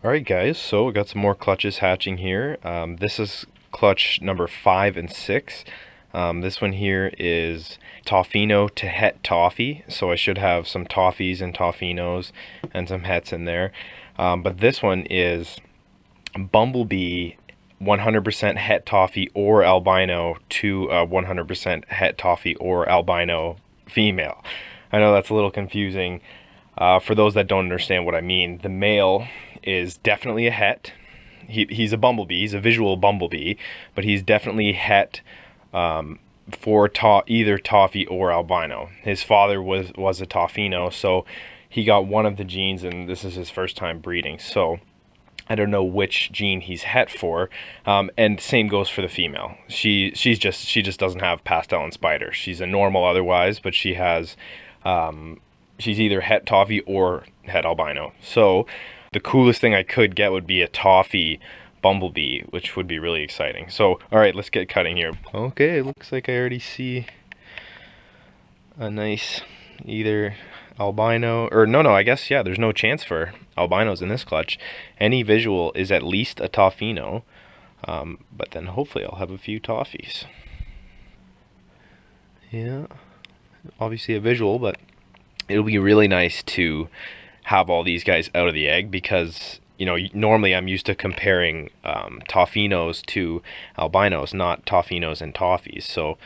Alright guys, so we got some more clutches hatching here. This is clutch number 5 and 6. This one here is Toffino to het toffee, so I should have some Toffees and Toffinos and some hets in there. But this one is bumblebee 100% het toffee or albino to 100% het toffee or albino female. I know that's a little confusing. For those that don't understand what I mean, the male is definitely a het. He's a bumblebee. He's a visual bumblebee, but he's definitely het for either toffee or albino. His father was a Toffino, so he got one of the genes, and this is his first time breeding. So I don't know which gene he's het for, and same goes for the female. She just doesn't have pastel and spider. She's a normal otherwise, but she has she's either het toffee or het albino. So the coolest thing I could get would be a toffee bumblebee, which would be really exciting. So all right, let's get cutting here. Okay, looks like I already see a nice either albino, or no, I guess, yeah, there's no chance for albinos in this clutch. Any visual is at least a Toffino, but then hopefully I'll have a few Toffees. Yeah, obviously a visual, but it'll be really nice to have all these guys out of the egg, because you know, normally I'm used to comparing Toffinos to albinos, not Toffinos and Toffees. So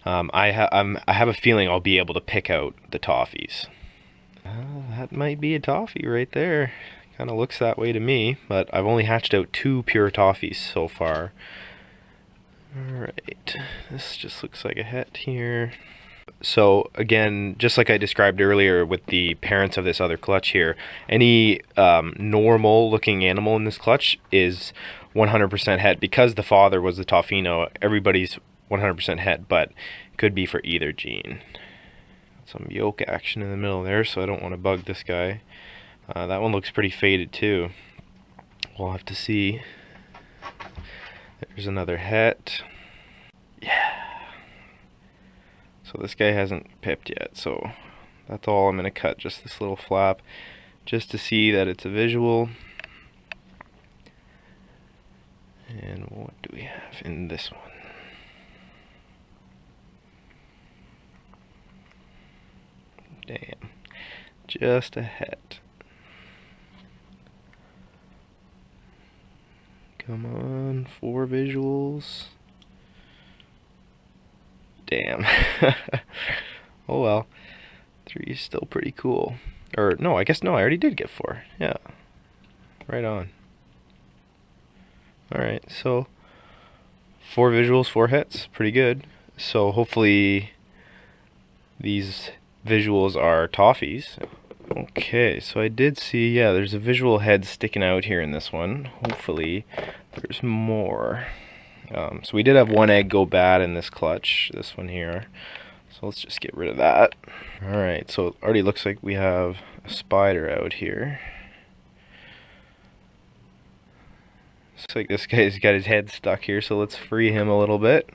I have a feeling I'll be able to pick out the Toffees. That might be a Toffee right there. Kind of looks that way to me, but I've only hatched out 2 pure Toffees so far. Alright, this just looks like a het here. So again, just like I described earlier with the parents of this other clutch here, any normal looking animal in this clutch is 100% het. Because the father was the Toffino, everybody's 100% het, but could be for either gene. Some yolk action in the middle there, so I don't want to bug this guy. That one looks pretty faded too. We'll have to see. There's another het. Yeah. So this guy hasn't pipped yet, so that's all I'm going to cut, just this little flap, just to see that it's a visual. And what do we have in this one? Damn, just a het. Come on, 4 visuals. Damn. Oh well. 3 is still pretty cool. Or no, I guess no, I already did get 4. Yeah. Right on. Alright, so 4 visuals, 4 hets. Pretty good. So hopefully these visuals are Toffees. Okay, so I did see, yeah, there's a visual head sticking out here in this one. Hopefully there's more. So we did have 1 egg go bad in this clutch, this one here. So let's just get rid of that. Alright, so it already looks like we have a spider out here. Looks like this guy's got his head stuck here, so let's free him a little bit.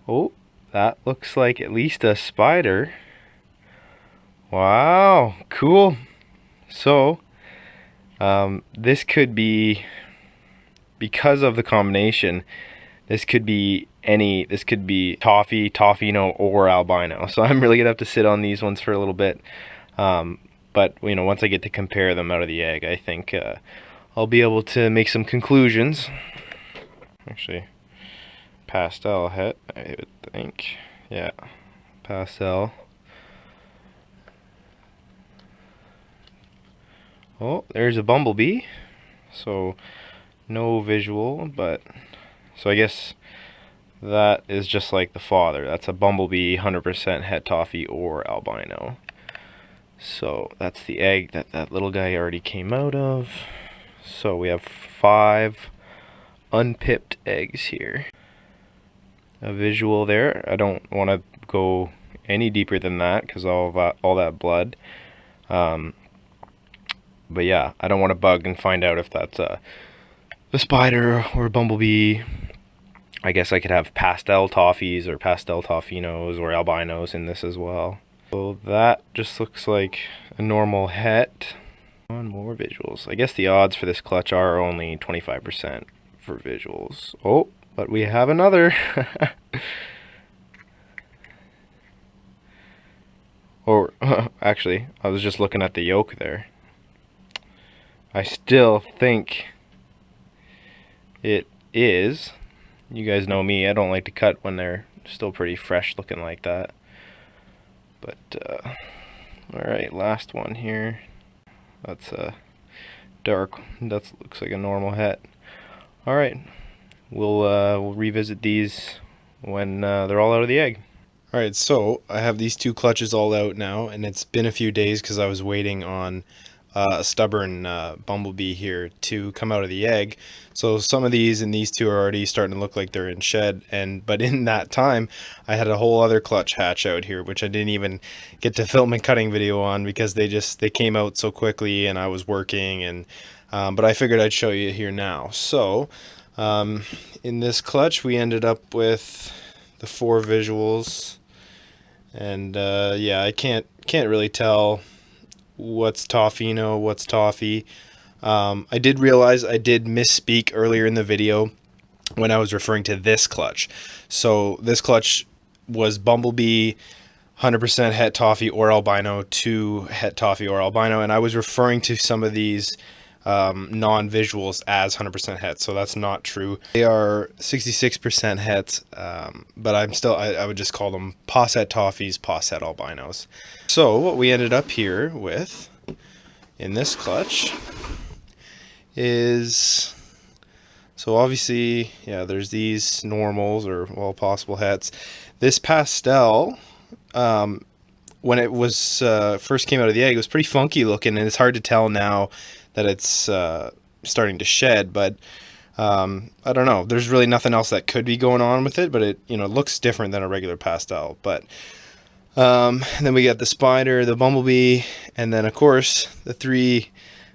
Oh, that looks like at least a spider. Wow, cool. So, this could be, because of the combination, this could be Toffee, Toffino, or albino. So I'm really gonna have to sit on these ones for a little bit. But you know, once I get to compare them out of the egg, I think I'll be able to make some conclusions. Actually, pastel het, I would think. Yeah, pastel. Oh, there's a bumblebee. So no visual, but so I guess that is just like the father. That's a bumblebee, 100% het toffee or albino. So that's the egg that that little guy already came out of. So we have 5 unpipped eggs here. A visual there. I don't want to go any deeper than that because all that blood. But yeah, I don't want to bug and find out if that's a spider or a bumblebee. I guess I could have pastel Toffees or pastel Toffinos or albinos in this as well. So that just looks like a normal het. On more visuals. I guess the odds for this clutch are only 25% for visuals. Oh, but we have another. Or, actually, I was just looking at the yolk there. I still think it is. You guys know me, I don't like to cut when they're still pretty fresh looking like that. But, alright, last one here. That's dark. That looks like a normal het. Alright, we'll revisit these when they're all out of the egg. Alright, so I have these two clutches all out now, and it's been a few days because I was waiting on a stubborn bumblebee here to come out of the egg. So some of these and these two are already starting to look like they're in shed, but in that time I had a whole other clutch hatch out here, which I didn't even get to film a cutting video on because they came out so quickly and I was working, and but I figured I'd show you here now. So in this clutch we ended up with the 4 visuals, and yeah, I can't really tell what's Toffino, what's Toffee. I did realize I did misspeak earlier in the video when I was referring to this clutch. So this clutch was bumblebee, 100% het Toffee or albino, to het Toffee or albino, and I was referring to some of these non-visuals as 100% het, so that's not true. They are 66% het, but I would just call them pos-het Toffees, pos-het albinos. So what we ended up here with in this clutch is, so obviously, yeah, there's these normals, or well, possible hets. This pastel, when it was first came out of the egg, it was pretty funky looking, and it's hard to tell now that it's starting to shed, but I don't know, there's really nothing else that could be going on with it, but it, you know, looks different than a regular pastel. But and then we got the spider, the bumblebee, and then of course the 3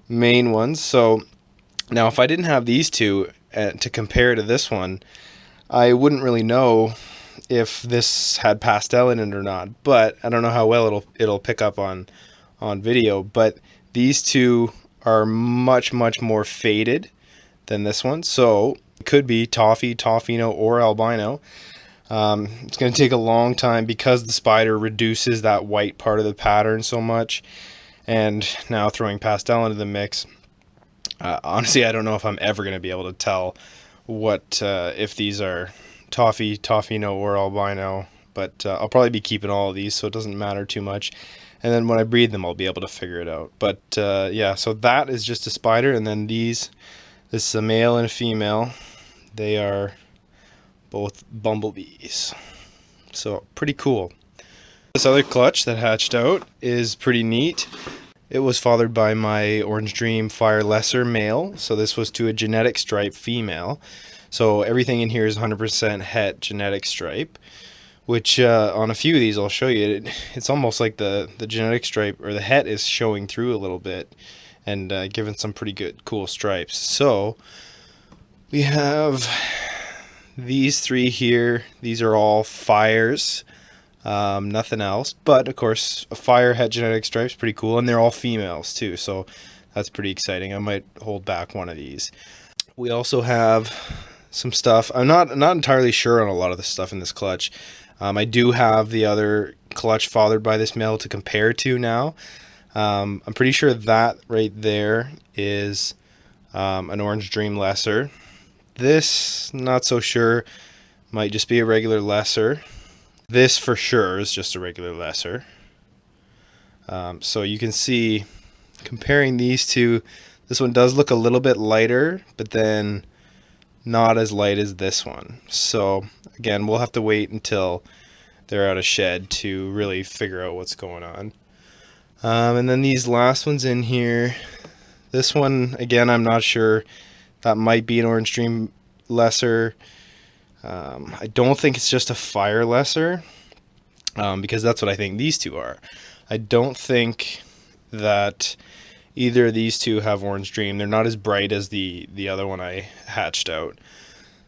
main ones. So now if I didn't have these two to compare to this one, I wouldn't really know if this had pastel in it or not, but I don't know how well it'll pick up on video. But these two are much more faded than this one, so it could be Toffee, Toffino, or albino. It's going to take a long time because the spider reduces that white part of the pattern so much, and now throwing pastel into the mix, honestly I don't know if I'm ever going to be able to tell what if these are Toffee, Toffino, or albino, but I'll probably be keeping all of these so it doesn't matter too much. And then when I breed them, I'll be able to figure it out. But yeah, so that is just a spider. And then this is a male and a female. They are both bumblebees. So pretty cool. This other clutch that hatched out is pretty neat. It was fathered by my Orange Dream Fire Lesser male. So this was to a genetic stripe female. So everything in here is 100% het genetic stripe, which on a few of these I'll show you, it's almost like the genetic stripe or the het is showing through a little bit and giving some pretty good cool stripes. So we have these 3 here. These are all fires, nothing else, but of course a fire het genetic stripes, pretty cool, and they're all females too, so that's pretty exciting. I might hold back one of these. We also have some stuff. I'm not entirely sure on a lot of the stuff in this clutch. I do have the other clutch fathered by this male to compare to now. I'm pretty sure that right there is an Orange Dream Lesser. This, not so sure, might just be a regular Lesser. This for sure is just a regular Lesser. So you can see, comparing these two, this one does look a little bit lighter, but then not as light as this one. So again, we'll have to wait until they're out of shed to really figure out what's going on. And then these last ones in here, this one again, I'm not sure. That might be an Orange Dream Lesser. I don't think it's just a Fire Lesser, because that's what I think these two are. I don't think that either of these two have Orange Dream. They're not as bright as the other one I hatched out,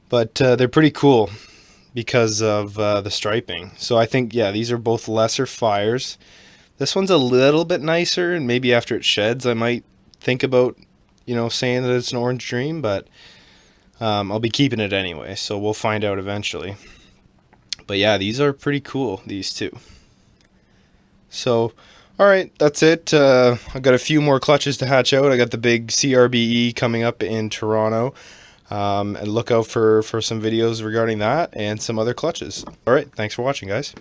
but they're pretty cool because of the striping. So I think, yeah, these are both lesser fires. This one's a little bit nicer, and maybe after it sheds I might think about, saying that it's an orange dream, but I'll be keeping it anyway, so we'll find out eventually. But yeah, these are pretty cool, these two. So, alright, that's it. I've got a few more clutches to hatch out. I got the big CRBE coming up in Toronto. And look out for some videos regarding that and some other clutches. Alright, thanks for watching, guys.